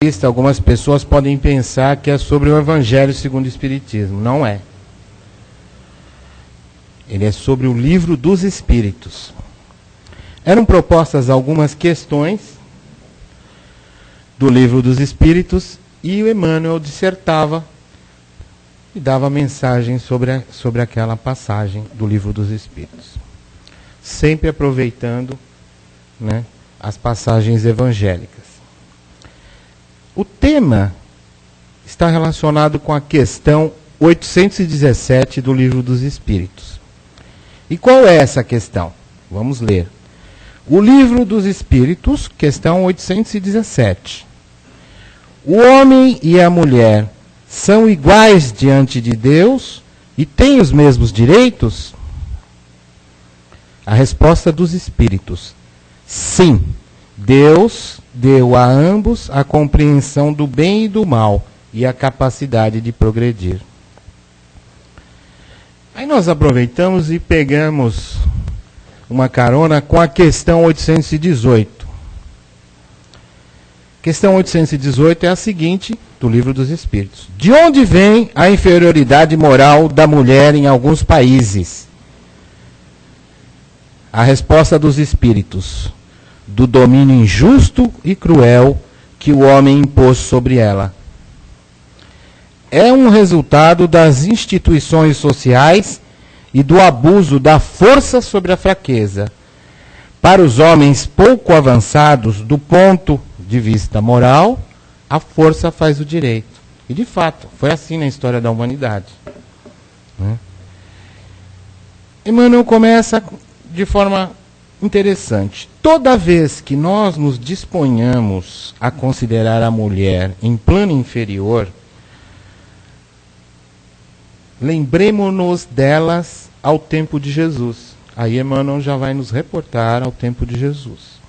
vista, algumas pessoas podem pensar que é sobre o Evangelho segundo o Espiritismo. Não é. Ele é sobre o Livro dos Espíritos. Eram propostas algumas questões do Livro dos Espíritos e o Emmanuel dissertava e dava mensagem sobre aquela passagem do Livro dos Espíritos. Sempre aproveitando, né, as passagens evangélicas. O tema está relacionado com a questão 817 do Livro dos Espíritos. E qual é essa questão? Vamos ler. O Livro dos Espíritos, questão 817. O homem e a mulher são iguais diante de Deus e têm os mesmos direitos? A resposta dos Espíritos: sim. Deus deu a ambos a compreensão do bem e do mal e a capacidade de progredir. Aí nós aproveitamos e pegamos uma carona com a questão 818. Questão 818 é a seguinte, do Livro dos Espíritos. De onde vem a inferioridade moral da mulher em alguns países? A resposta dos Espíritos: do domínio injusto e cruel que o homem impôs sobre ela. É um resultado das instituições sociais e do abuso da força sobre a fraqueza. Para os homens pouco avançados do ponto de vista moral, a força faz o direito. E de fato, foi assim na história da humanidade. Emmanuel começa de forma interessante. Toda vez que nós nos disponhamos a considerar a mulher em plano inferior, lembremos-nos delas ao tempo de Jesus. Aí Emmanuel já vai nos reportar ao tempo de Jesus.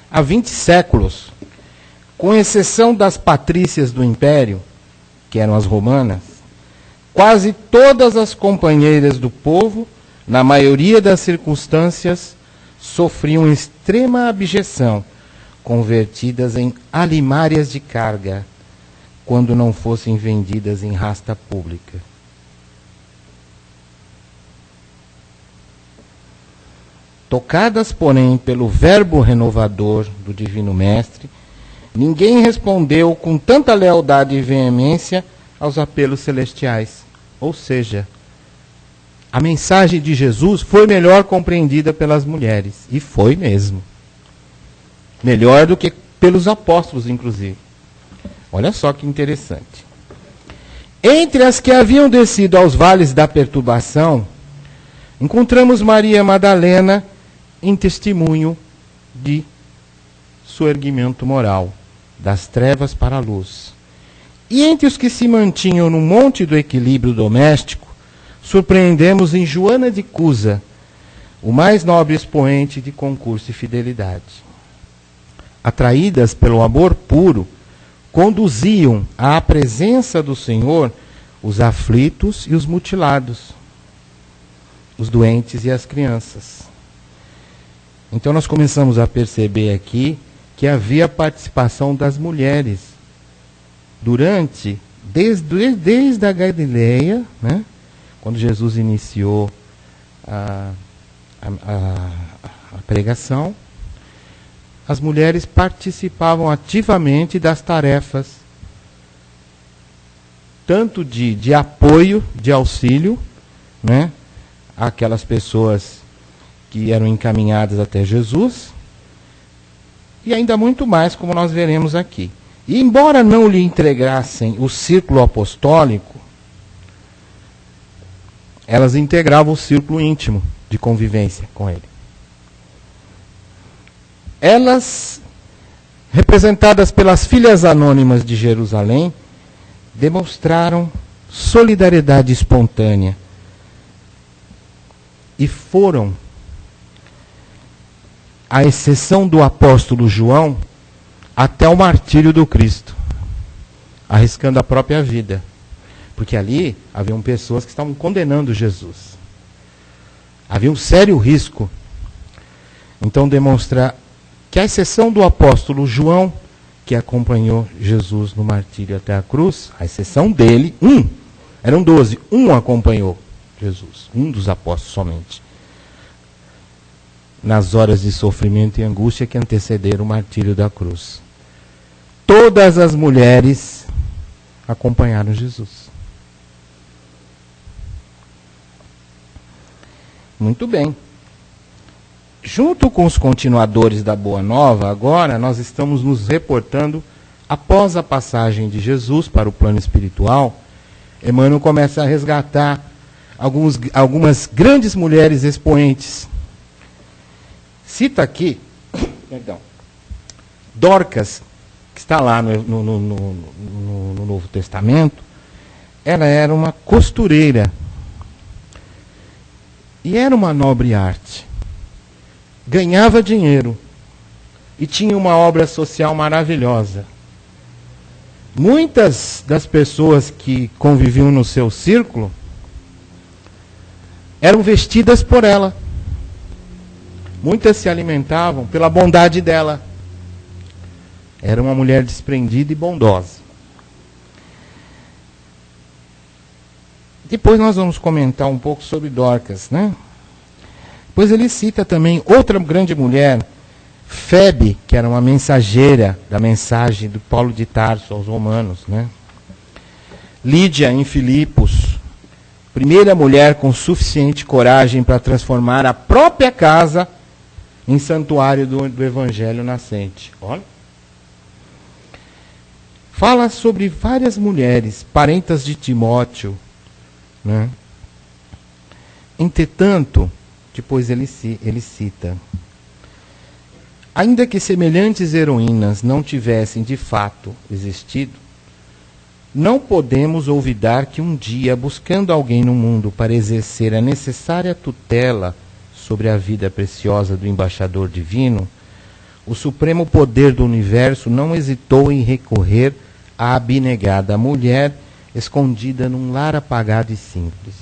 Há 20 séculos, com exceção das patrícias do Império, que eram as romanas, quase todas as companheiras do povo, na maioria das circunstâncias, sofriam extrema abjeção, convertidas em alimárias de carga, quando não fossem vendidas em rasta pública. Tocadas, porém, pelo verbo renovador do Divino Mestre, ninguém respondeu com tanta lealdade e veemência aos apelos celestiais. Ou seja, a mensagem de Jesus foi melhor compreendida pelas mulheres. E foi mesmo. Melhor do que pelos apóstolos, inclusive. Olha só que interessante. Entre as que haviam descido aos vales da perturbação, encontramos Maria Madalena em testemunho de soerguimento moral, das trevas para a luz. E entre os que se mantinham no monte do equilíbrio doméstico, surpreendemos em Joana de Cusa, o mais nobre expoente de concurso e fidelidade. Atraídas pelo amor puro, conduziam à presença do Senhor os aflitos e os mutilados, os doentes e as crianças. Então nós começamos a perceber aqui que havia participação das mulheres desde a Galileia, né, quando Jesus iniciou a pregação. As mulheres participavam ativamente das tarefas, tanto de apoio, de auxílio, né, àquelas pessoas que eram encaminhadas até Jesus, e ainda muito mais, como nós veremos aqui. E embora não lhe entregassem o círculo apostólico, elas integravam o círculo íntimo de convivência com ele. Elas, representadas pelas filhas anônimas de Jerusalém, demonstraram solidariedade espontânea e foram, à exceção do apóstolo João, até o martírio do Cristo, arriscando a própria vida. Porque ali haviam pessoas que estavam condenando Jesus. Havia um sério risco. Então demonstra que, à exceção do apóstolo João, que acompanhou Jesus no martírio até a cruz, à exceção dele, eram 12, acompanhou Jesus, um dos apóstolos somente, nas horas de sofrimento e angústia que antecederam o martírio da cruz. Todas as mulheres acompanharam Jesus. Muito bem. Junto com os continuadores da Boa Nova, agora nós estamos nos reportando após a passagem de Jesus para o plano espiritual. Emmanuel começa a resgatar algumas grandes mulheres expoentes. Cita aqui, Dorcas, que está lá no Novo Testamento. Ela era uma costureira. E era uma nobre arte. Ganhava dinheiro e tinha uma obra social maravilhosa. Muitas das pessoas que conviviam no seu círculo eram vestidas por ela. Muitas se alimentavam pela bondade dela. Era uma mulher desprendida e bondosa. Depois nós vamos comentar um pouco sobre Dorcas, né? Depois ele cita também outra grande mulher, Febe, que era uma mensageira da mensagem do Paulo de Tarso aos romanos, né? Lídia, em Filipos, primeira mulher com suficiente coragem para transformar a própria casa em santuário do Evangelho nascente. Olha. Fala sobre várias mulheres, parentas de Timóteo, né? Entretanto, depois ele cita: ainda que semelhantes heroínas não tivessem de fato existido, não podemos olvidar que um dia, buscando alguém no mundo para exercer a necessária tutela sobre a vida preciosa do embaixador divino, o supremo poder do universo não hesitou em recorrer à abnegada mulher escondida num lar apagado e simples.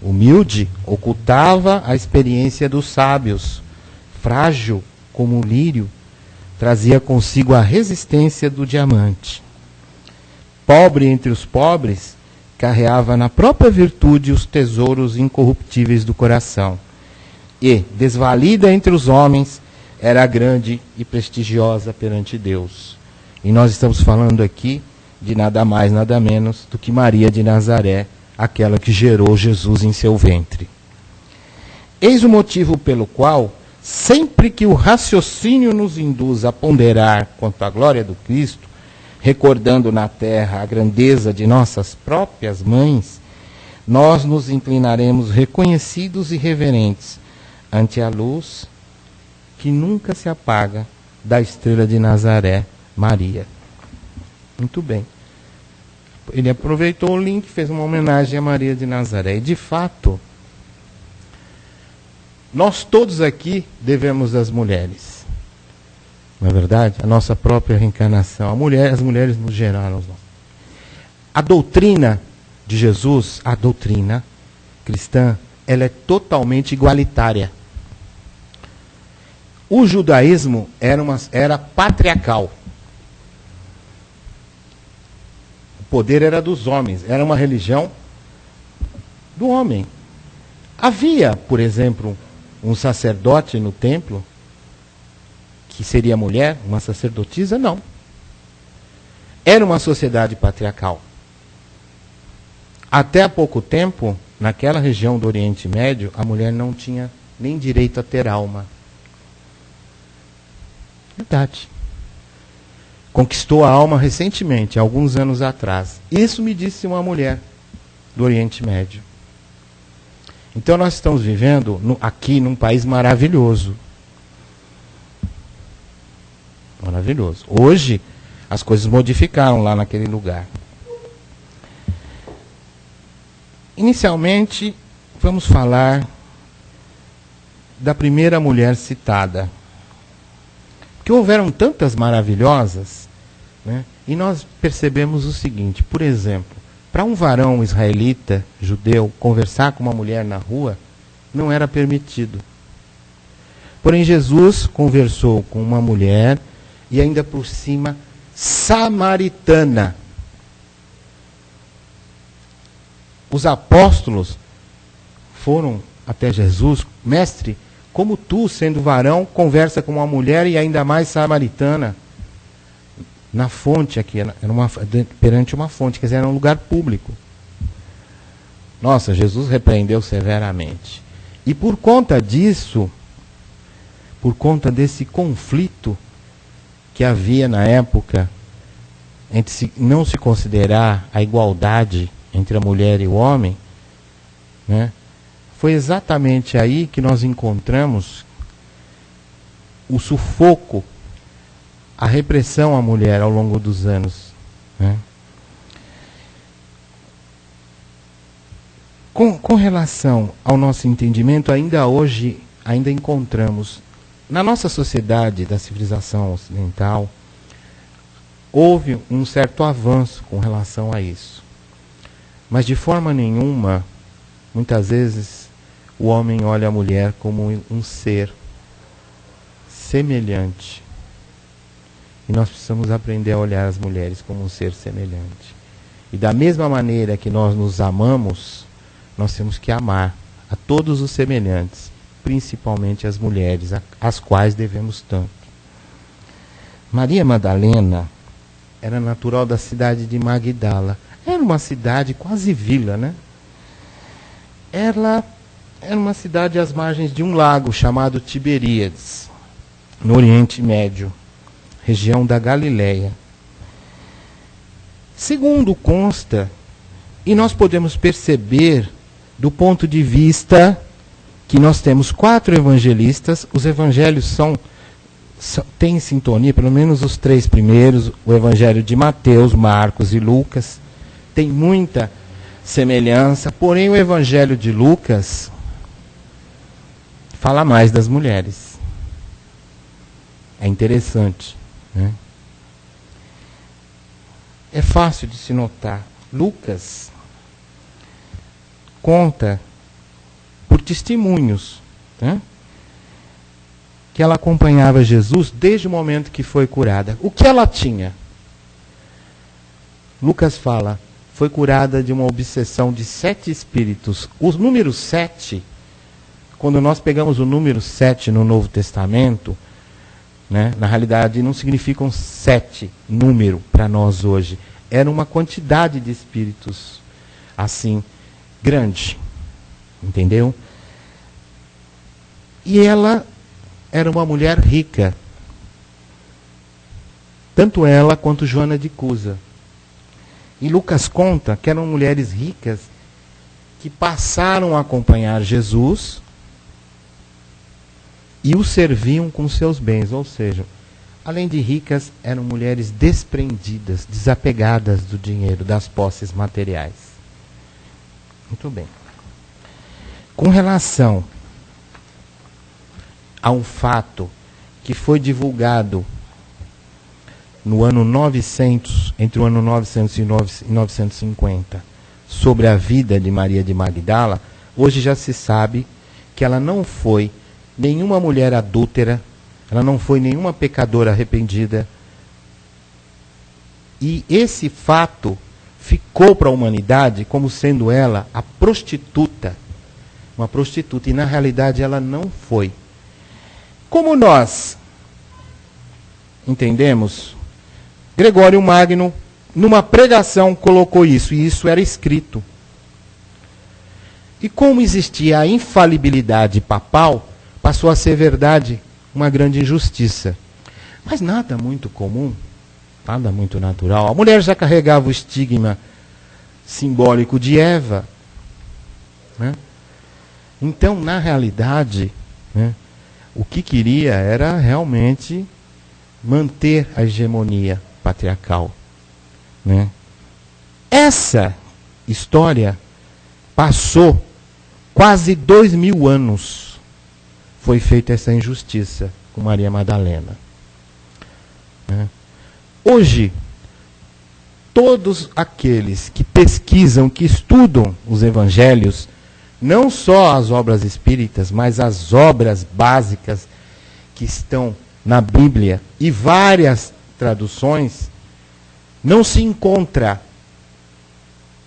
Humilde, ocultava a experiência dos sábios. Frágil como o lírio, trazia consigo a resistência do diamante. Pobre entre os pobres, carreava na própria virtude os tesouros incorruptíveis do coração. E, desvalida entre os homens, era grande e prestigiosa perante Deus. E nós estamos falando aqui de nada mais, nada menos do que Maria de Nazaré, aquela que gerou Jesus em seu ventre. Eis o motivo pelo qual, sempre que o raciocínio nos induz a ponderar quanto à glória do Cristo, recordando na terra a grandeza de nossas próprias mães, nós nos inclinaremos reconhecidos e reverentes ante a luz que nunca se apaga da estrela de Nazaré, Maria. Muito bem. Ele aproveitou o link, fez uma homenagem a Maria de Nazaré. E, de fato, nós todos aqui devemos às mulheres. Não é verdade? A nossa própria reencarnação. As mulheres no geral. A doutrina de Jesus, a doutrina cristã, ela é totalmente igualitária. O judaísmo era patriarcal. O poder era dos homens, era uma religião do homem. Havia, por exemplo, um sacerdote no templo que seria mulher, uma sacerdotisa? Não. Era uma sociedade patriarcal. Até há pouco tempo, naquela região do Oriente Médio, a mulher não tinha nem direito a ter alma. Verdade. Conquistou a alma recentemente, alguns anos atrás. Isso me disse uma mulher do Oriente Médio. Então nós estamos vivendo aqui num país maravilhoso. Maravilhoso. Hoje as coisas modificaram lá naquele lugar. Inicialmente, vamos falar da primeira mulher citada. Que houveram tantas maravilhosas, né? E nós percebemos o seguinte, por exemplo, para um varão israelita, judeu, conversar com uma mulher na rua, não era permitido. Porém, Jesus conversou com uma mulher e ainda por cima samaritana. Os apóstolos foram até Jesus: mestre, como tu, sendo varão, conversa com uma mulher e ainda mais samaritana? Na fonte aqui, perante uma fonte, quer dizer, era um lugar público. Nossa, Jesus repreendeu severamente. E por conta disso, por conta desse conflito que havia na época, entre não se considerar a igualdade entre a mulher e o homem, né, foi exatamente aí que nós encontramos o sufoco, a repressão à mulher ao longo dos anos. Né? Com relação ao nosso entendimento, ainda hoje, ainda encontramos, na nossa sociedade da civilização ocidental, houve um certo avanço com relação a isso. Mas de forma nenhuma, muitas vezes, o homem olha a mulher como um ser semelhante. E nós precisamos aprender a olhar as mulheres como um ser semelhante. E da mesma maneira que nós nos amamos, nós temos que amar a todos os semelhantes, principalmente as mulheres, às quais devemos tanto. Maria Madalena era natural da cidade de Magdala. Era uma cidade quase vila, né? Ela era uma cidade às margens de um lago chamado Tiberíades, no Oriente Médio, região da Galileia. Segundo consta, e nós podemos perceber do ponto de vista que nós temos 4 evangelistas, os evangelhos têm sintonia, pelo menos os 3 primeiros, o evangelho de Mateus, Marcos e Lucas, tem muita semelhança, porém o evangelho de Lucas fala mais das mulheres. É interessante, né? É fácil de se notar. Lucas conta por testemunhos, né, que ela acompanhava Jesus desde o momento que foi curada. O que ela tinha? Lucas fala, foi curada de uma obsessão de 7 espíritos. O número 7, quando nós pegamos o número 7 no Novo Testamento, né, na realidade não significam 7 número para nós hoje. Era uma quantidade de espíritos assim, grande. Entendeu? E ela era uma mulher rica. Tanto ela quanto Joana de Cusa. E Lucas conta que eram mulheres ricas que passaram a acompanhar Jesus e o serviam com seus bens. Ou seja, além de ricas, eram mulheres desprendidas, desapegadas do dinheiro, das posses materiais. Muito bem. Com relação a um fato que foi divulgado no ano 900, entre o ano 900 e 950, sobre a vida de Maria de Magdala, hoje já se sabe que ela não foi nenhuma mulher adúltera, ela não foi nenhuma pecadora arrependida. E esse fato ficou para a humanidade como sendo ela a prostituta, uma prostituta, e na realidade ela não foi. Como nós entendemos, Gregório Magno, numa pregação, colocou isso, e isso era escrito. E como existia a infalibilidade papal, passou a ser verdade, uma grande injustiça. Mas nada muito comum, nada muito natural. A mulher já carregava o estigma simbólico de Eva, né? Então, na realidade, né, o que queria era realmente manter a hegemonia patriarcal, né? Essa história passou quase 2000 anos. Foi feita essa injustiça com Maria Madalena, né? Hoje, todos aqueles que pesquisam, que estudam os evangelhos, não só as obras espíritas, mas as obras básicas que estão na Bíblia e várias traduções, não se encontra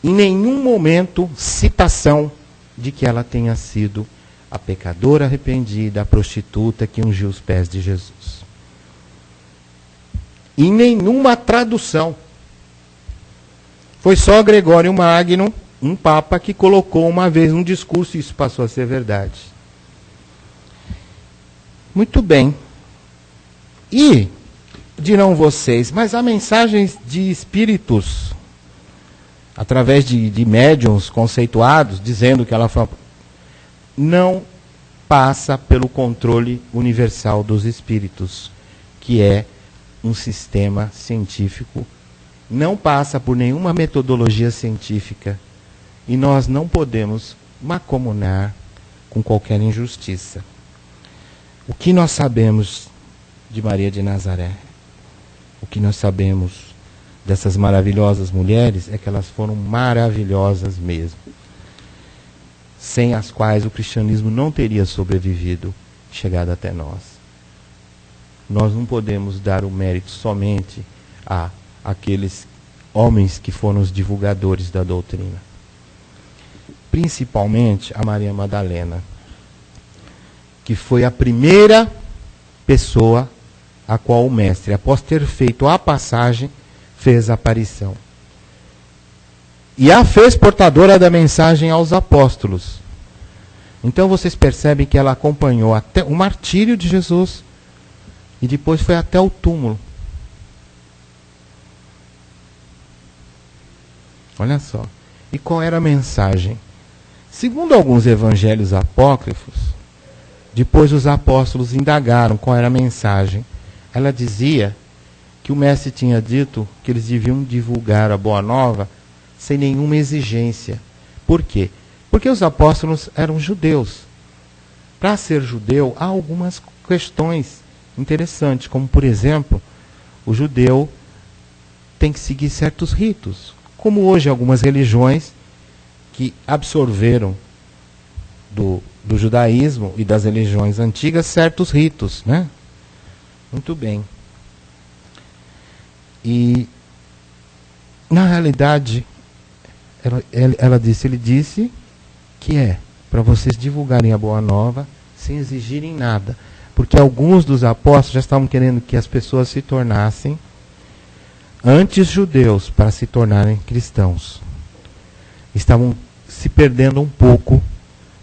em nenhum momento citação de que ela tenha sido a pecadora arrependida, a prostituta que ungiu os pés de Jesus. Em nenhuma tradução. Foi só Gregório Magno, um papa, que colocou uma vez um discurso e isso passou a ser verdade. Muito bem. E, dirão vocês, mas há mensagens de espíritos, através de médiuns conceituados, dizendo que ela foi... Não passa pelo controle universal dos espíritos, que é um sistema científico, não passa por nenhuma metodologia científica, e nós não podemos macomunar com qualquer injustiça. O que nós sabemos de Maria de Nazaré? O que nós sabemos dessas maravilhosas mulheres é que elas foram maravilhosas mesmo, sem as quais o cristianismo não teria sobrevivido, chegado até nós. Nós não podemos dar o mérito somente a aqueles homens que foram os divulgadores da doutrina. Principalmente a Maria Madalena, que foi a primeira pessoa a qual o mestre, após ter feito a passagem, fez a aparição. E a fez portadora da mensagem aos apóstolos. Então vocês percebem que ela acompanhou até o martírio de Jesus e depois foi até o túmulo. Olha só. E qual era a mensagem? Segundo alguns evangelhos apócrifos, depois os apóstolos indagaram qual era a mensagem. Ela dizia que o mestre tinha dito que eles deviam divulgar a Boa Nova sem nenhuma exigência. Por quê? Porque os apóstolos eram judeus. Para ser judeu, há algumas questões interessantes, como, por exemplo, o judeu tem que seguir certos ritos. Como hoje algumas religiões que absorveram do judaísmo e das religiões antigas certos ritos, né? Muito bem. E, na realidade, ele disse que é para vocês divulgarem a Boa Nova sem exigirem nada. Porque alguns dos apóstolos já estavam querendo que as pessoas se tornassem antes judeus para se tornarem cristãos. Estavam se perdendo um pouco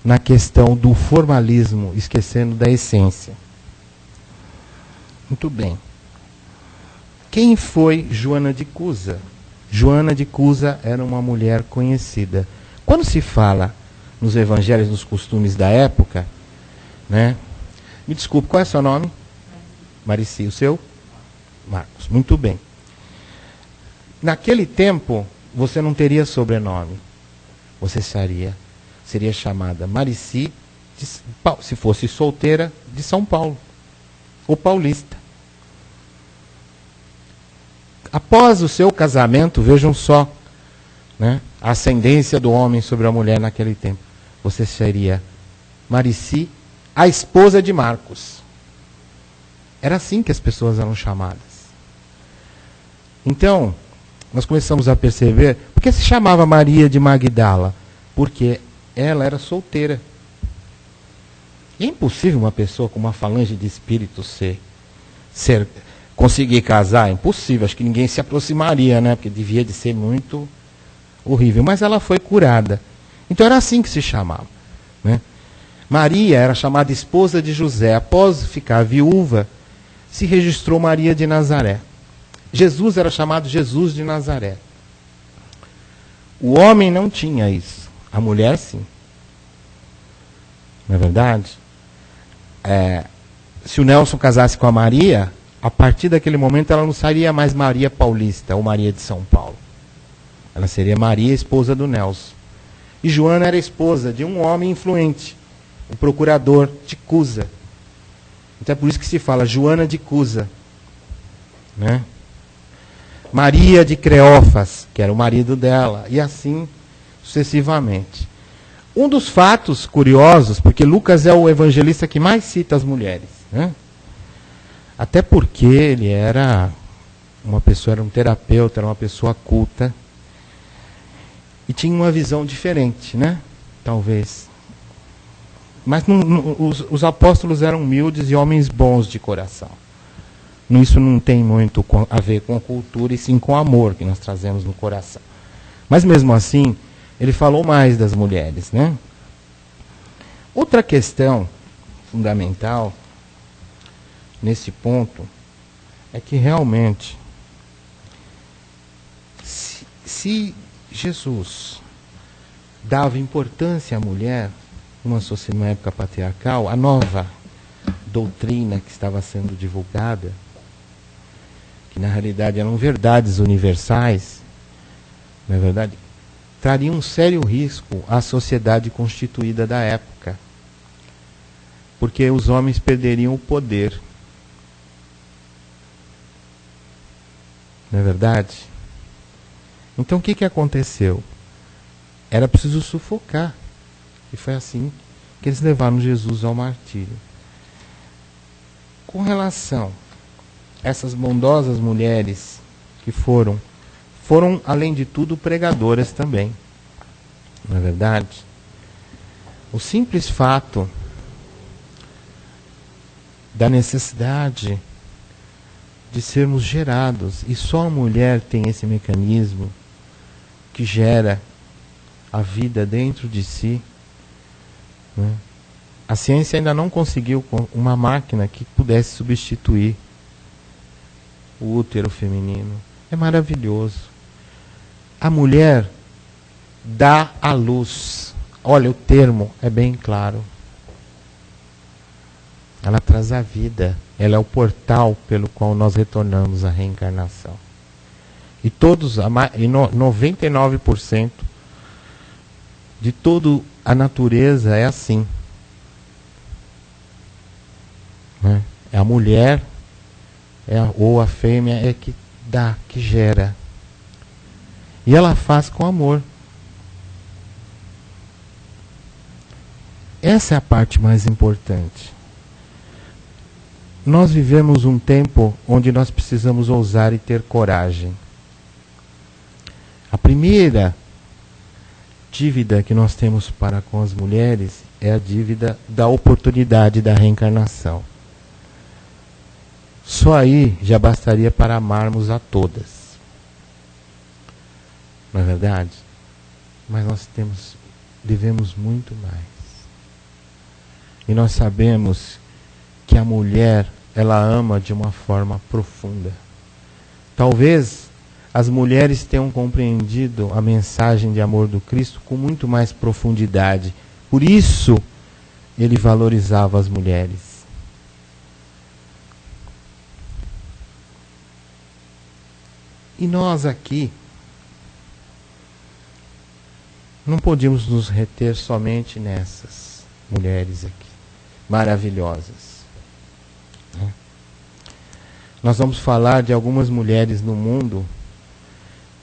na questão do formalismo, esquecendo da essência. Muito bem. Quem foi Joana de Cusa? Joana de Cusa era uma mulher conhecida. Quando se fala nos evangelhos, nos costumes da época, né? Me desculpe, qual é o seu nome? Marici. O seu? Marcos. Muito bem. Naquele tempo, você não teria sobrenome. Você seria chamada Marici, se fosse solteira, de São Paulo. Ou paulista. Após o seu casamento, vejam só, né, a ascendência do homem sobre a mulher naquele tempo. Você seria Marici, a esposa de Marcos. Era assim que as pessoas eram chamadas. Então, nós começamos a perceber, por que se chamava Maria de Magdala? Porque ela era solteira. E é impossível uma pessoa com uma falange de espíritos conseguir casar, é impossível, acho que ninguém se aproximaria, né? Porque devia de ser muito horrível. Mas ela foi curada. Então era assim que se chamava, né? Maria era chamada esposa de José. Após ficar viúva, se registrou Maria de Nazaré. Jesus era chamado Jesus de Nazaré. O homem não tinha isso. A mulher sim. Não é verdade? Se o Nelson casasse com a Maria, a partir daquele momento ela não seria mais Maria Paulista ou Maria de São Paulo. Ela seria Maria, esposa do Nelson. E Joana era esposa de um homem influente, o procurador de Cusa. Então é por isso que se fala Joana de Cusa, né? Maria de Creófas, que era o marido dela, e assim sucessivamente. Um dos fatos curiosos, porque Lucas é o evangelista que mais cita as mulheres, né? Até porque ele era uma pessoa, era um terapeuta, era uma pessoa culta, e tinha uma visão diferente, né? Talvez. Mas os apóstolos eram humildes e homens bons de coração. Isso não tem muito a ver com cultura, e sim com amor que nós trazemos no coração. Mas mesmo assim, ele falou mais das mulheres, né? Outra questão fundamental nesse ponto é que realmente, se Jesus dava importância à mulher, numa época patriarcal, a nova doutrina que estava sendo divulgada, que na realidade eram verdades universais, não é verdade? Traria um sério risco à sociedade constituída da época, porque os homens perderiam o poder. Não é verdade? Então o que aconteceu? Era preciso sufocar. E foi assim que eles levaram Jesus ao martírio. Com relação a essas bondosas mulheres que foram, além de tudo, pregadoras também. Não é verdade? O simples fato da necessidade de sermos gerados, e só a mulher tem esse mecanismo que gera a vida dentro de si, né? A ciência ainda não conseguiu uma máquina que pudesse substituir o útero feminino. É maravilhoso. A mulher dá à luz. Olha, o termo é bem claro. Ela traz a vida. Ela é o portal pelo qual nós retornamos à reencarnação. E 99% de toda a natureza é assim. Né? É a mulher ou a fêmea é que dá, que gera. E ela faz com amor. Essa é a parte mais importante. Nós vivemos um tempo onde nós precisamos ousar e ter coragem. A primeira dívida que nós temos para com as mulheres é a dívida da oportunidade da reencarnação. Só aí já bastaria para amarmos a todas. Não é verdade? Mas nós devemos muito mais. E nós sabemos que a mulher, ela ama de uma forma profunda. Talvez as mulheres tenham compreendido a mensagem de amor do Cristo com muito mais profundidade. Por isso, ele valorizava as mulheres. E nós aqui não podíamos nos reter somente nessas mulheres aqui, maravilhosas. Nós vamos falar de algumas mulheres no mundo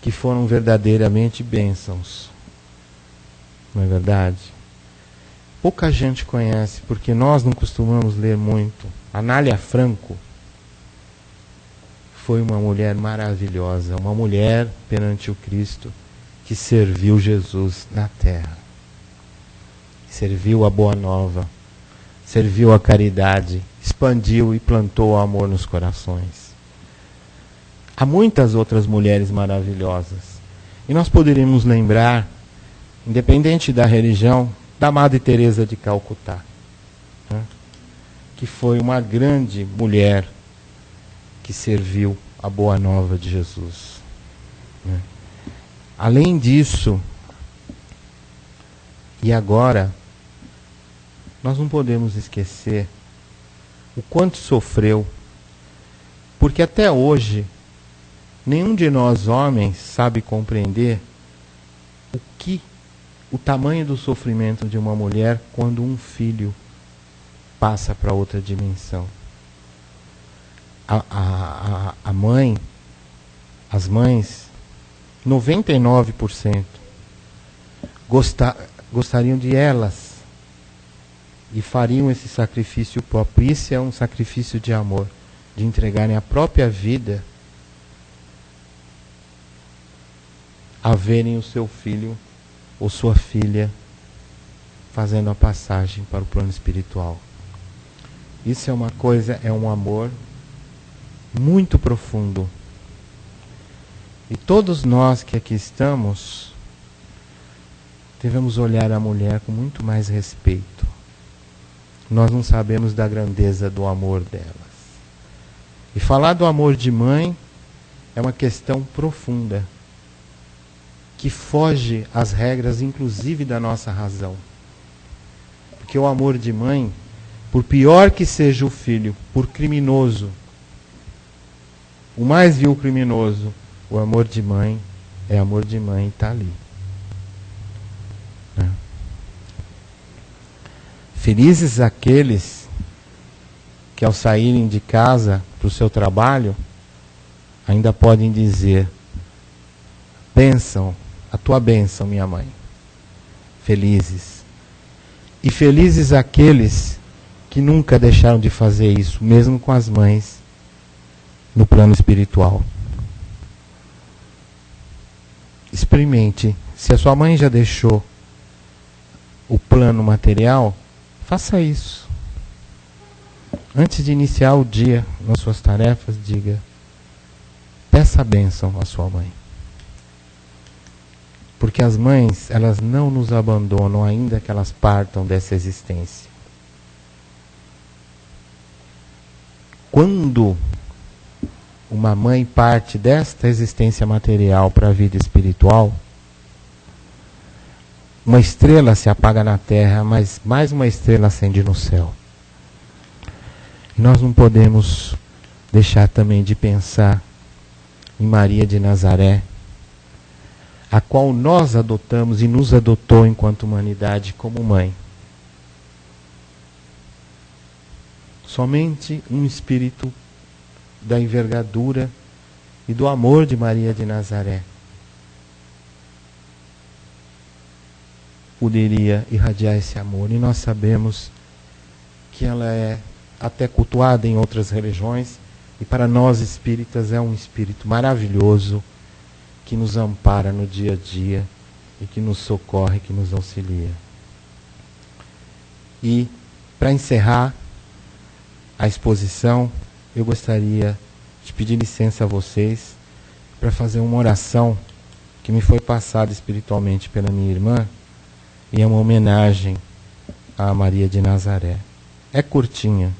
que foram verdadeiramente bênçãos. Não é verdade? Pouca gente conhece, porque nós não costumamos ler muito. Anália Franco foi uma mulher maravilhosa, uma mulher perante o Cristo que serviu Jesus na terra. Serviu a boa nova, serviu a caridade, expandiu e plantou o amor nos corações. Há muitas outras mulheres maravilhosas. E nós poderíamos lembrar, independente da religião, da Madre Teresa de Calcutá, né? Que foi uma grande mulher que serviu a boa nova de Jesus. Né? Além disso, e agora, nós não podemos esquecer o quanto sofreu, porque até hoje nenhum de nós homens sabe compreender o tamanho do sofrimento de uma mulher quando um filho passa para outra dimensão. A mãe, as mães, 99% gostariam de elas e fariam esse sacrifício próprio. Isso é um sacrifício de amor, de entregarem a própria vida a verem o seu filho ou sua filha fazendo a passagem para o plano espiritual. Isso é uma coisa, é um amor muito profundo. E todos nós que aqui estamos devemos olhar a mulher com muito mais respeito. Nós não sabemos da grandeza do amor delas. E falar do amor de mãe é uma questão profunda, que foge às regras, inclusive da nossa razão. Porque o amor de mãe, por pior que seja o filho, por criminoso, o mais vil criminoso, o amor de mãe é amor de mãe e está ali. Felizes aqueles que ao saírem de casa para o seu trabalho, ainda podem dizer: bênção, a tua bênção, minha mãe. Felizes. E felizes aqueles que nunca deixaram de fazer isso, mesmo com as mães, no plano espiritual. Experimente. Se a sua mãe já deixou o plano material, faça isso. Antes de iniciar o dia nas suas tarefas, diga: peça a bênção à sua mãe. Porque as mães, elas não nos abandonam ainda que elas partam dessa existência. Quando uma mãe parte desta existência material para a vida espiritual, uma estrela se apaga na terra, mas mais uma estrela acende no céu. E nós não podemos deixar também de pensar em Maria de Nazaré, a qual nós adotamos e nos adotou enquanto humanidade como mãe. Somente um espírito da envergadura e do amor de Maria de Nazaré poderia irradiar esse amor. E nós sabemos que ela é até cultuada em outras religiões, e para nós espíritas é um espírito maravilhoso que nos ampara no dia a dia e que nos socorre, que nos auxilia. E para encerrar a exposição, eu gostaria de pedir licença a vocês para fazer uma oração que me foi passada espiritualmente pela minha irmã, e é uma homenagem a Maria de Nazaré. É curtinha.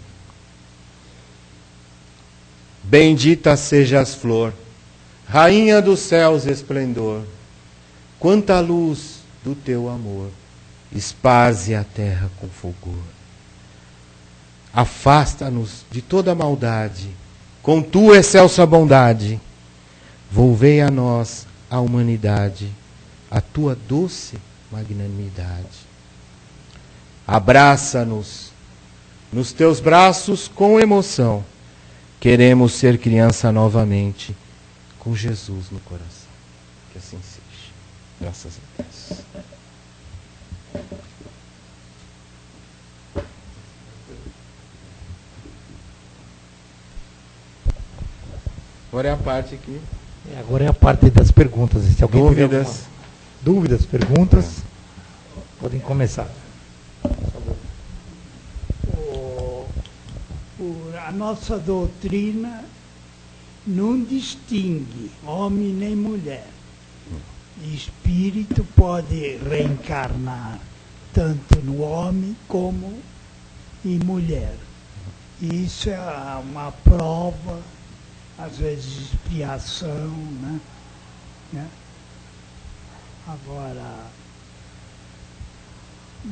Bendita sejas flor, rainha dos céus esplendor, quanta luz do teu amor esparze a terra com fulgor. Afasta-nos de toda maldade, com tua excelsa bondade, volvei a nós, a humanidade, a tua doce magnanimidade. Abraça-nos nos teus braços com emoção, queremos ser criança novamente, com Jesus no coração. Que assim seja. Graças a Deus. Agora é a parte aqui. Agora é a parte das perguntas. Se alguém Dúvidas. Dúvidas, perguntas, podem começar. A nossa doutrina não distingue homem nem mulher. Espírito pode reencarnar tanto no homem como em mulher. Isso é uma prova, às vezes expiação, né? Agora,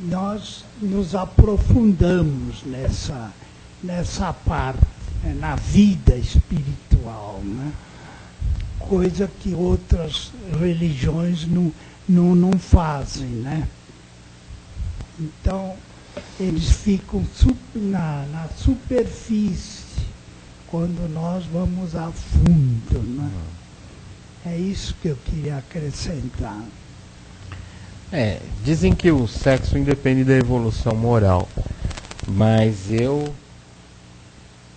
nós nos aprofundamos nessa parte, na vida espiritual, né? Coisa que outras religiões não fazem, né? Então, eles ficam na superfície, quando nós vamos a fundo, né? É isso que eu queria acrescentar. Dizem que o sexo independe da evolução moral, mas eu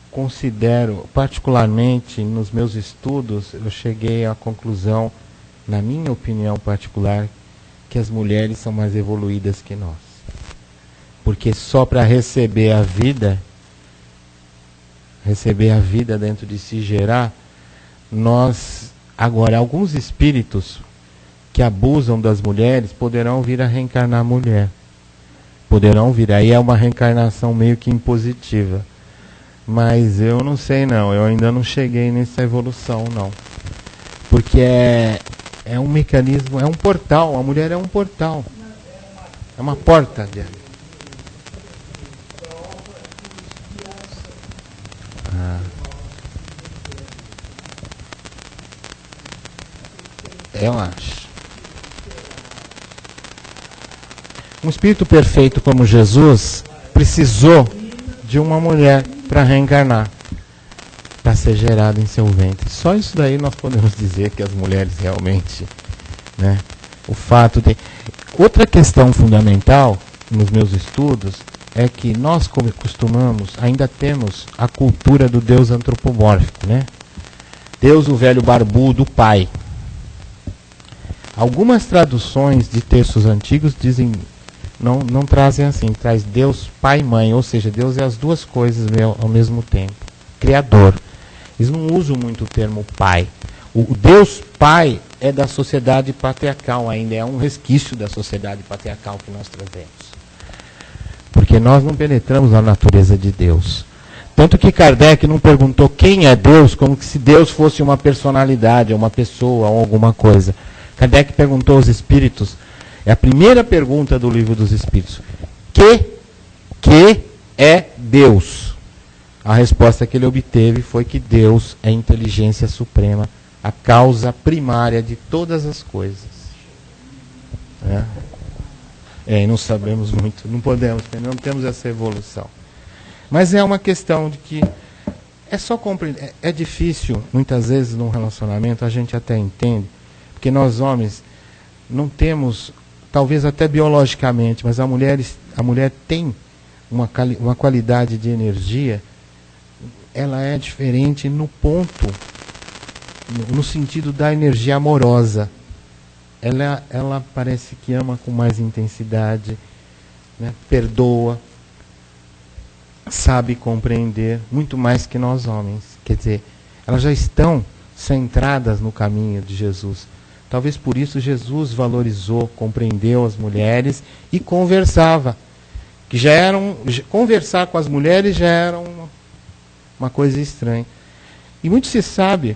considero, particularmente nos meus estudos, eu cheguei à conclusão na minha opinião particular, que as mulheres são mais evoluídas que nós. Porque só para receber a vida dentro de si gerar, nós, agora, alguns espíritos que abusam das mulheres poderão vir a reencarnar mulher. Poderão vir, aí é uma reencarnação meio que impositiva. Mas eu não sei não, eu ainda não cheguei nessa evolução não. Porque é um mecanismo, é um portal, a mulher é um portal. É uma porta. Eu acho. Um espírito perfeito como Jesus precisou de uma mulher para reencarnar, para ser gerado em seu ventre. Só isso daí nós podemos dizer que as mulheres realmente, né? O fato de... Outra questão fundamental nos meus estudos é que nós, como costumamos, ainda temos a cultura do Deus antropomórfico, né? Deus, o velho barbudo, o pai. Algumas traduções de textos antigos dizem, não trazem assim, traz Deus pai e mãe, ou seja, Deus é as duas coisas ao mesmo tempo, criador. Eles não usam muito o termo pai. O Deus pai é da sociedade patriarcal ainda, é um resquício da sociedade patriarcal que nós trazemos. Porque nós não penetramos na natureza de Deus. Tanto que Kardec não perguntou quem é Deus, como se Deus fosse uma personalidade, uma pessoa ou alguma coisa. Kardec perguntou aos espíritos, é a primeira pergunta do Livro dos Espíritos, que é Deus? A resposta que ele obteve foi que Deus é a inteligência suprema, a causa primária de todas as coisas. E não sabemos muito, não podemos, não temos essa evolução. Mas é uma questão de que é só compreender. É difícil, muitas vezes, num relacionamento, a gente até entende, porque nós homens não temos, talvez até biologicamente, mas a mulher tem uma qualidade de energia, ela é diferente no ponto, no sentido da energia amorosa. Ela parece que ama com mais intensidade, né? Perdoa, sabe compreender, muito mais que nós homens. Quer dizer, elas já estão centradas no caminho de Jesus. Talvez por isso Jesus valorizou, compreendeu as mulheres e conversava. Que conversar com as mulheres já era uma coisa estranha. E muito se sabe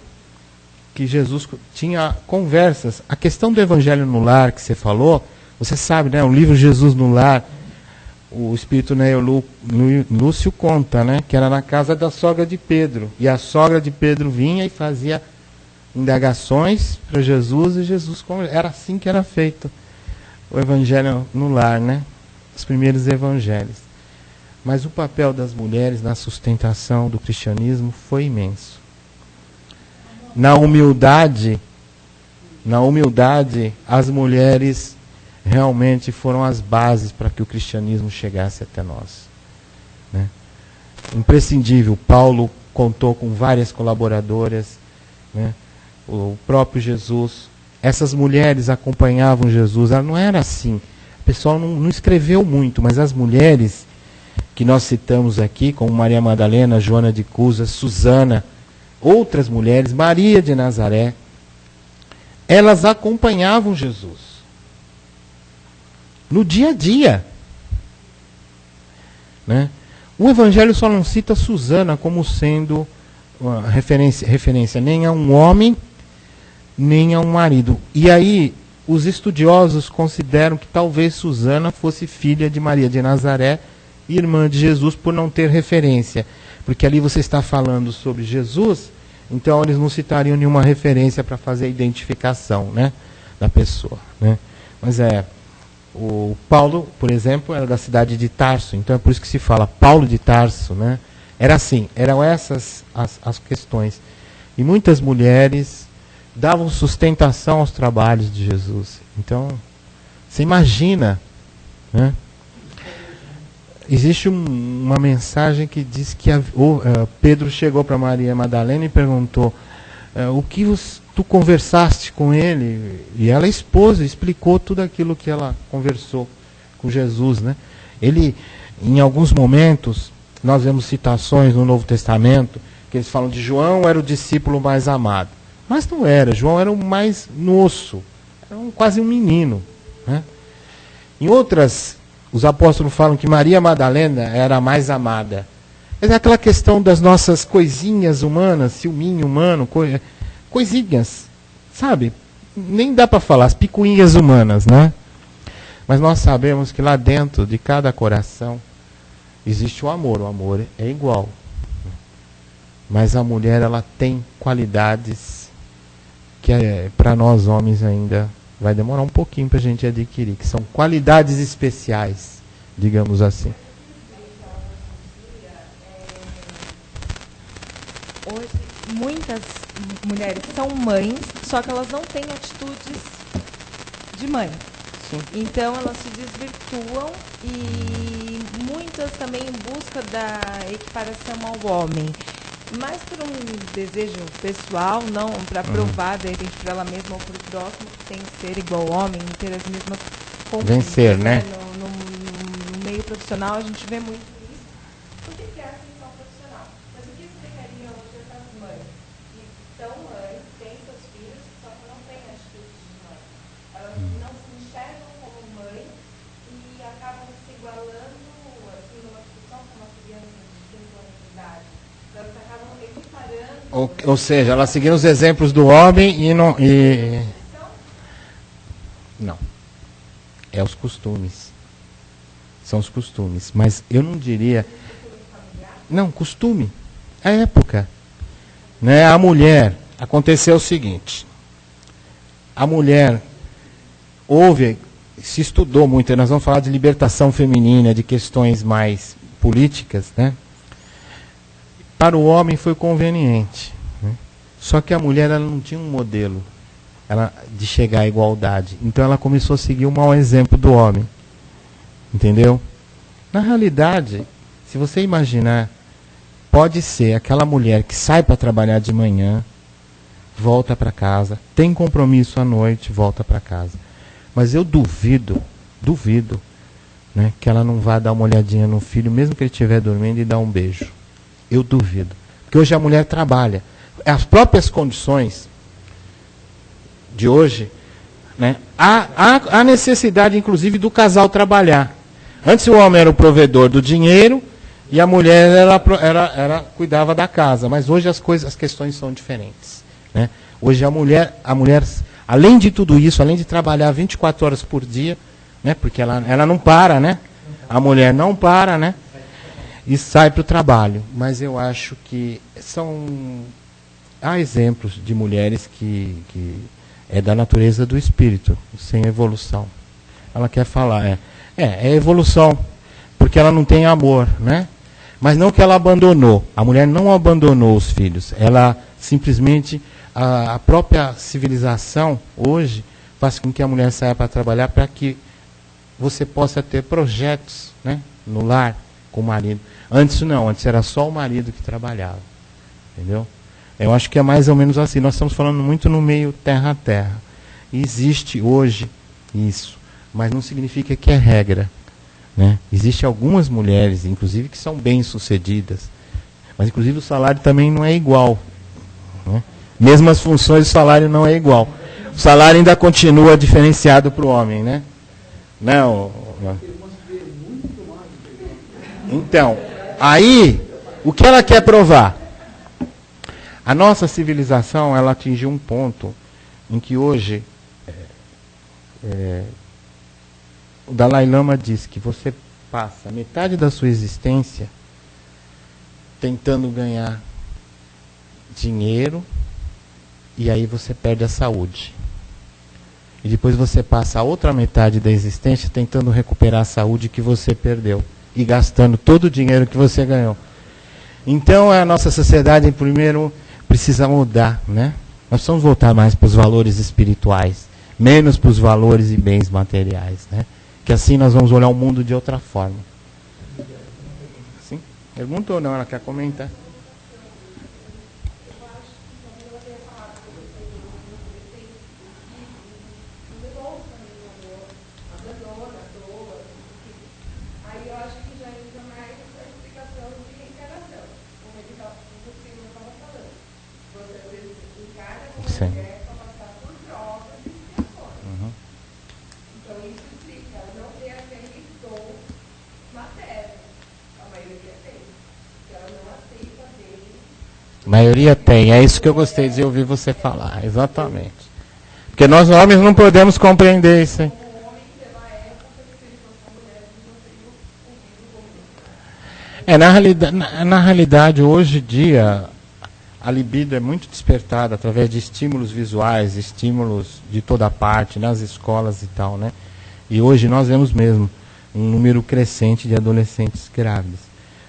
que Jesus tinha conversas. A questão do Evangelho no Lar que você falou, você sabe, né? O livro Jesus no Lar, o espírito Neo Lúcio conta, né? Que era na casa da sogra de Pedro. E a sogra de Pedro vinha e fazia indagações para Jesus, e Jesus, era assim que era feito o Evangelho no Lar, né? Os primeiros evangelhos. Mas o papel das mulheres na sustentação do cristianismo foi imenso. Na humildade, as mulheres realmente foram as bases para que o cristianismo chegasse até nós, né? Imprescindível. Paulo contou com várias colaboradoras, né? O próprio Jesus. Essas mulheres acompanhavam Jesus. Ela não era assim. O pessoal não escreveu muito, mas as mulheres que nós citamos aqui, como Maria Madalena, Joana de Cusa, Susana, outras mulheres, Maria de Nazaré, elas acompanhavam Jesus no dia a dia, né? O Evangelho só não cita Susana como sendo uma referência nem a um homem, nem a um marido. E aí, os estudiosos consideram que talvez Susana fosse filha de Maria de Nazaré, irmã de Jesus, por não ter referência. Porque ali você está falando sobre Jesus, então eles não citariam nenhuma referência para fazer a identificação, né, da pessoa, né? Mas o Paulo, por exemplo, era da cidade de Tarso, então é por isso que se fala Paulo de Tarso, né? Era assim, eram essas as questões. E muitas mulheres davam sustentação aos trabalhos de Jesus. Então, você imagina, né? Existe uma mensagem que diz que Pedro chegou para Maria Madalena e perguntou tu conversaste com ele, e ela explicou tudo aquilo que ela conversou com Jesus, né? Ele, em alguns momentos, nós vemos citações no Novo Testamento, que eles falam de João era o discípulo mais amado. Mas não era, João era o mais moço, era quase um menino, né? Em outras, os apóstolos falam que Maria Madalena era a mais amada. Mas é aquela questão das nossas coisinhas humanas, ciúminho humano, coisinhas, sabe? Nem dá para falar, as picuinhas humanas, né? Mas nós sabemos que lá dentro de cada coração existe o amor é igual. Mas a mulher, ela tem qualidades que para nós homens ainda vai demorar um pouquinho para a gente adquirir, que são qualidades especiais, digamos assim. Hoje, muitas mulheres são mães, só que elas não têm atitudes de mãe. Sim. Então, elas se desvirtuam e muitas também em busca da equiparação ao homem. Mas por um desejo pessoal, não para provar, de repente, para ela mesma ou para o próximo, que tem que ser igual ao homem, ter as mesmas conquistas. Vencer, né? No meio profissional, a gente vê muito isso. Por que é a ascensão profissional? Mas o que explicaria hoje essas mães? Que são mães, têm seus filhos, só que não têm atitudes de mãe. Elas não se enxergam como mãe e acabam se igualando, assim, numa discussão com uma criança de 5 anos de idade. Elas acabam equiparando. Ou seja, elas seguiram os exemplos do homem e não. Não. É os costumes. São os costumes. Mas eu não diria. Não, costume. A época. Né? A mulher. Aconteceu o seguinte. A mulher. Se estudou muito. Nós vamos falar de libertação feminina, de questões mais políticas, né? Para o homem foi conveniente, né? Só que a mulher, ela não tinha um modelo de chegar à igualdade. Então ela começou a seguir o mau exemplo do homem. Entendeu? Na realidade, se você imaginar, pode ser aquela mulher que sai para trabalhar de manhã, volta para casa, tem compromisso à noite, volta para casa. Mas eu duvido, né, que ela não vá dar uma olhadinha no filho, mesmo que ele estiver dormindo, e dar um beijo. Eu duvido. Porque hoje a mulher trabalha. As próprias condições de hoje, né, há necessidade, inclusive, do casal trabalhar. Antes o homem era o provedor do dinheiro e a mulher cuidava da casa. Mas hoje as questões são diferentes, né? Hoje a mulher, além de tudo isso, além de trabalhar 24 horas por dia, né, porque ela não para, né? A mulher não para, né? E sai para o trabalho. Mas eu acho que há exemplos de mulheres que é da natureza do espírito, sem evolução. Ela quer falar, é evolução, porque ela não tem amor, né? Mas não que ela abandonou. A mulher não abandonou os filhos. Ela simplesmente, a própria civilização hoje faz com que a mulher saia para trabalhar para que você possa ter projetos, né, no lar com o marido. Antes não, antes era só o marido que trabalhava. Entendeu? Eu acho que é mais ou menos assim. Nós estamos falando muito no meio terra a terra. E existe hoje isso, mas não significa que é regra, né? Existem algumas mulheres, inclusive, que são bem-sucedidas, mas inclusive o salário também não é igual, né? Mesmo as funções, o salário não é igual. O salário ainda continua diferenciado para o homem, né? Não. Então, aí, o que ela quer provar? A nossa civilização, ela atingiu um ponto em que hoje o Dalai Lama diz que você passa metade da sua existência tentando ganhar dinheiro e aí você perde a saúde. E depois você passa a outra metade da existência tentando recuperar a saúde que você perdeu e gastando todo o dinheiro que você ganhou. Então a nossa sociedade, primeiro, precisa mudar, né? Nós precisamos voltar mais para os valores espirituais, menos para os valores e bens materiais, né? Que assim nós vamos olhar o mundo de outra forma. Sim? Pergunta ou não? Ela quer comentar? A maioria tem. É isso que eu gostei de ouvir você falar. Exatamente. Porque nós homens não podemos compreender isso, hein? Na realidade, hoje em dia, a libido é muito despertada através de estímulos visuais, estímulos de toda parte, nas escolas e tal, né? E hoje nós vemos mesmo um número crescente de adolescentes grávidas.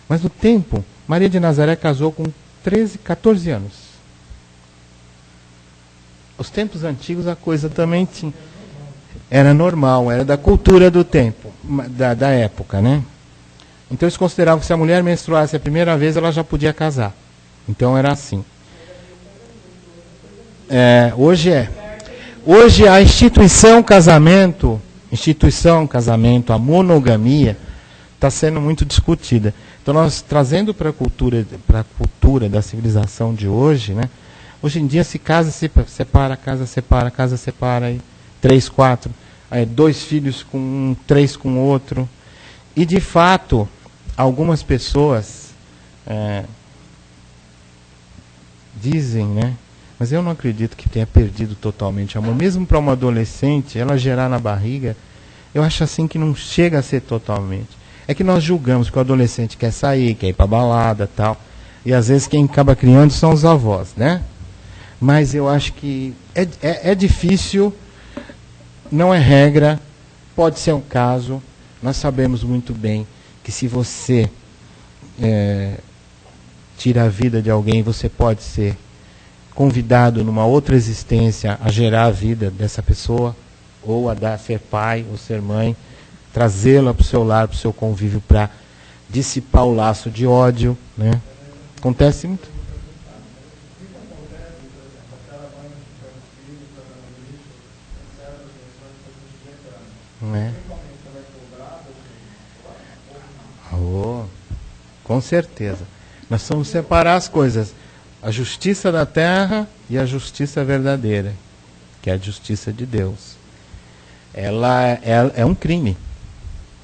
Mas no tempo, Maria de Nazaré casou com 13, 14 anos. Os tempos antigos a coisa também tinha. Era normal, era da cultura do tempo, da época, né? Então eles consideravam que se a mulher menstruasse a primeira vez, ela já podia casar. Então era assim. Hoje a instituição casamento, a monogamia, está sendo muito discutida. Então nós trazendo para a cultura da civilização de hoje, né? Hoje em dia se casa, se separa, casa, separa, aí 3, 4, aí 2 filhos com um, 3 com outro. E de fato, algumas pessoas dizem, né? Mas eu não acredito que tenha perdido totalmente o amor. Mesmo para uma adolescente, ela gerar na barriga, eu acho assim que não chega a ser totalmente. É que nós julgamos que o adolescente quer sair, quer ir para balada e tal. E às vezes quem acaba criando são os avós, né? Mas eu acho que é difícil, não é regra, pode ser um caso. Nós sabemos muito bem que se você tira a vida de alguém, você pode ser convidado numa outra existência a gerar a vida dessa pessoa, ou a ser pai ou ser mãe, trazê-la para o seu lar, para o seu convívio, para dissipar o laço de ódio, né? Acontece muito. Com certeza. Nós vamos separar as coisas. A justiça da terra e a justiça verdadeira, que é a justiça de Deus. Ela é um crime.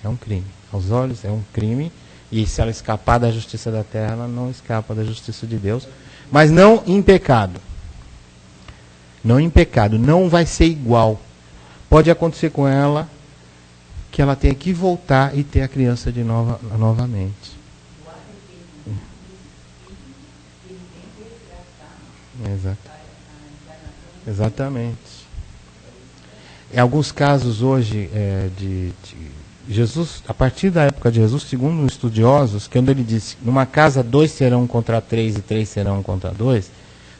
É um crime. Aos olhos é um crime. E se ela escapar da justiça da terra, ela não escapa da justiça de Deus. Mas não em pecado. Não em pecado. Não vai ser igual. Pode acontecer com ela que ela tenha que voltar e ter a criança de novamente. Exatamente. Em alguns casos hoje de Jesus, a partir da época de Jesus, segundo os estudiosos, que quando ele disse, numa casa 2 serão contra 3 e 3 serão contra 2,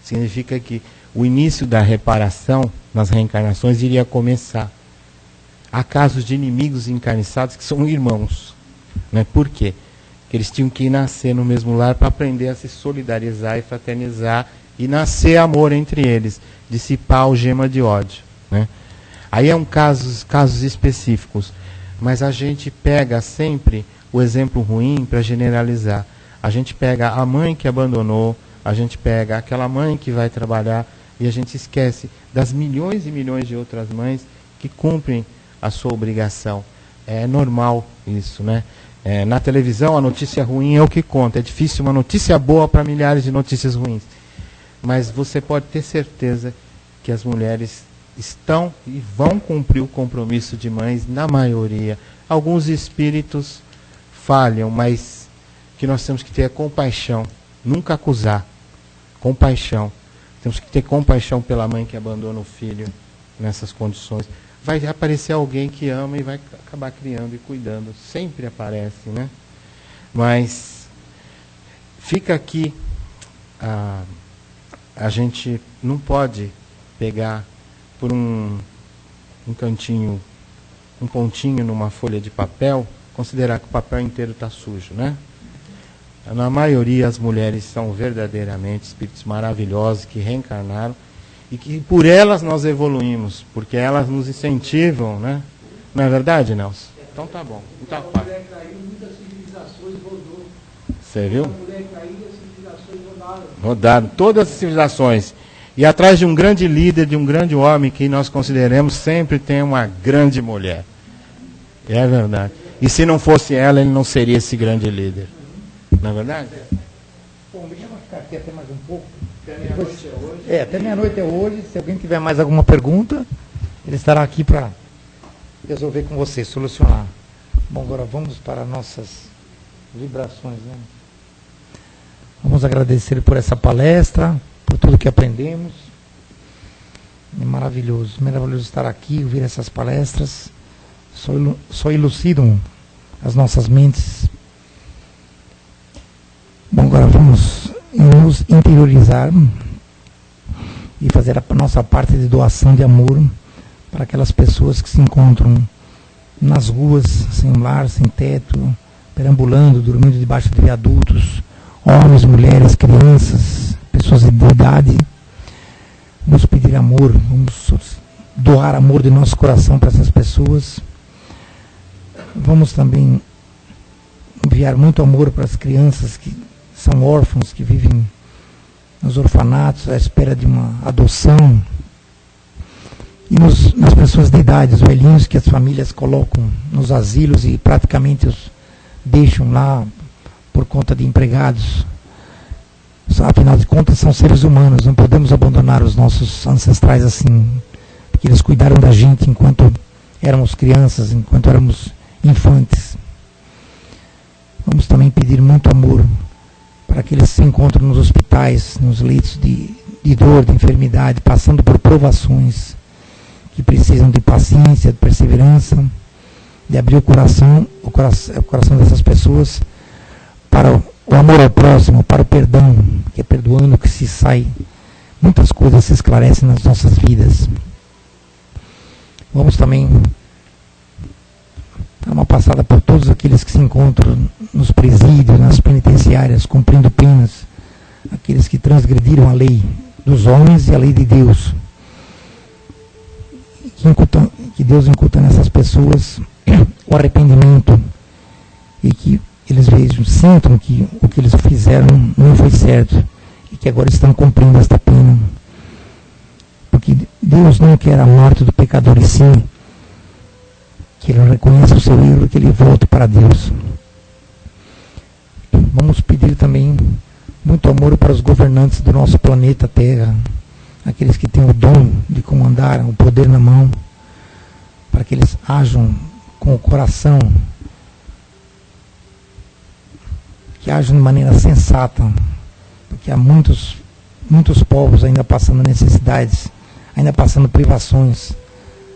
significa que o início da reparação nas reencarnações iria começar. Há casos de inimigos encarniçados que são irmãos. Né? Por quê? Porque eles tinham que nascer no mesmo lar para aprender a se solidarizar e fraternizar e nascer amor entre eles, dissipar a algema de ódio. Né? Aí é casos específicos, mas a gente pega sempre o exemplo ruim para generalizar. A gente pega a mãe que abandonou, a gente pega aquela mãe que vai trabalhar e a gente esquece das milhões e milhões de outras mães que cumprem a sua obrigação. É normal isso, né? Na televisão a notícia ruim é o que conta. É difícil uma notícia boa para milhares de notícias ruins. Mas você pode ter certeza que as mulheres estão e vão cumprir o compromisso de mães, na maioria. Alguns espíritos falham, mas que nós temos que ter compaixão, nunca acusar. Compaixão. Temos que ter compaixão pela mãe que abandona o filho nessas condições. Vai aparecer alguém que ama e vai acabar criando e cuidando. Sempre aparece, né? Mas fica aqui, a gente não pode pegar por um cantinho, um pontinho numa folha de papel, considerar que o papel inteiro está sujo, né? Na maioria as mulheres são verdadeiramente espíritos maravilhosos que reencarnaram e que por elas nós evoluímos, porque elas nos incentivam, né? Não é verdade, Nelson? Então tá bom. Então, a mulher caiu, muitas civilizações rodou. Você viu? A mulher caiu e as civilizações rodaram. Rodaram, todas as civilizações. E atrás de um grande líder, de um grande homem que nós consideramos, sempre tem uma grande mulher. É verdade. E se não fosse ela, ele não seria esse grande líder. Não é verdade? Bom, me chama ficar aqui até mais um pouco. Até meia-noite é hoje. Até meia-noite é hoje. Se alguém tiver mais alguma pergunta, ele estará aqui para resolver com você, solucionar. Bom, agora vamos para nossas vibrações, né? Vamos agradecer por essa palestra, por tudo que aprendemos. É maravilhoso estar aqui, ouvir essas palestras. Só elucidam as nossas mentes. Bom, agora vamos nos interiorizar e fazer a nossa parte de doação de amor para aquelas pessoas que se encontram nas ruas, sem lar, sem teto, perambulando, dormindo debaixo de viadutos, homens, mulheres, crianças, pessoas de idade. Vamos pedir amor, vamos doar amor de nosso coração para essas pessoas. Vamos também enviar muito amor para as crianças que são órfãos, que vivem nos orfanatos à espera de uma adoção. E nas pessoas de idade, os velhinhos que as famílias colocam nos asilos e praticamente os deixam lá por conta de empregados. Afinal de contas, são seres humanos, não podemos abandonar os nossos ancestrais assim, porque eles cuidaram da gente enquanto éramos crianças, enquanto éramos infantes. Vamos também pedir muito amor para aqueles que se encontram nos hospitais, nos leitos de dor, de enfermidade, passando por provações, que precisam de paciência, de perseverança, de abrir o coração dessas pessoas para o amor ao próximo, para o perdão, que é perdoando que se sai, muitas coisas se esclarecem nas nossas vidas. Vamos também dar uma passada por todos aqueles que se encontram nos presídios, nas penitenciárias, cumprindo penas, aqueles que transgrediram a lei dos homens e a lei de Deus. Que Deus incuta nessas pessoas o arrependimento e que eles vejam, sintam que o que eles fizeram não foi certo e que agora estão cumprindo esta pena. Porque Deus não quer a morte do pecador, e sim que ele reconheça o seu erro e que ele volte para Deus. Vamos pedir também muito amor para os governantes do nosso planeta Terra, aqueles que têm o dom de comandar, o poder na mão, para que eles ajam com o coração, que ajam de maneira sensata, porque há muitos povos ainda passando necessidades, ainda passando privações,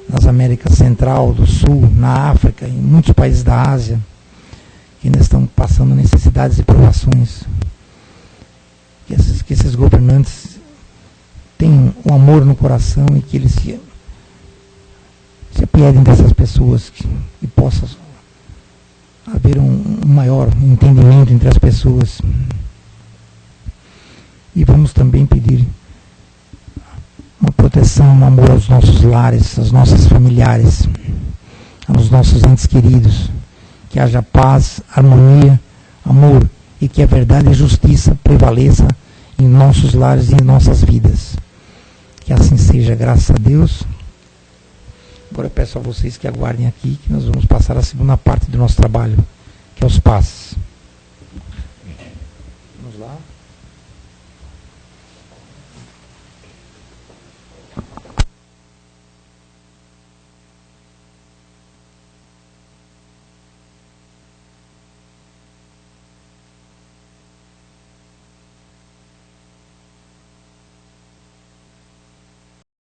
nas Américas Central, do Sul, na África, em muitos países da Ásia, que ainda estão passando necessidades e privações. Que esses governantes tenham um amor no coração e que eles se apiedem dessas pessoas, que possa haver um maior entendimento entre as pessoas. E vamos também pedir uma proteção, um amor aos nossos lares, aos nossos familiares, aos nossos entes queridos, que haja paz, harmonia, amor, e que a verdade e a justiça prevaleça em nossos lares e em nossas vidas. Que assim seja, graças a Deus. Agora eu peço a vocês que aguardem aqui, que nós vamos passar a segunda parte do nosso trabalho, que é os passos.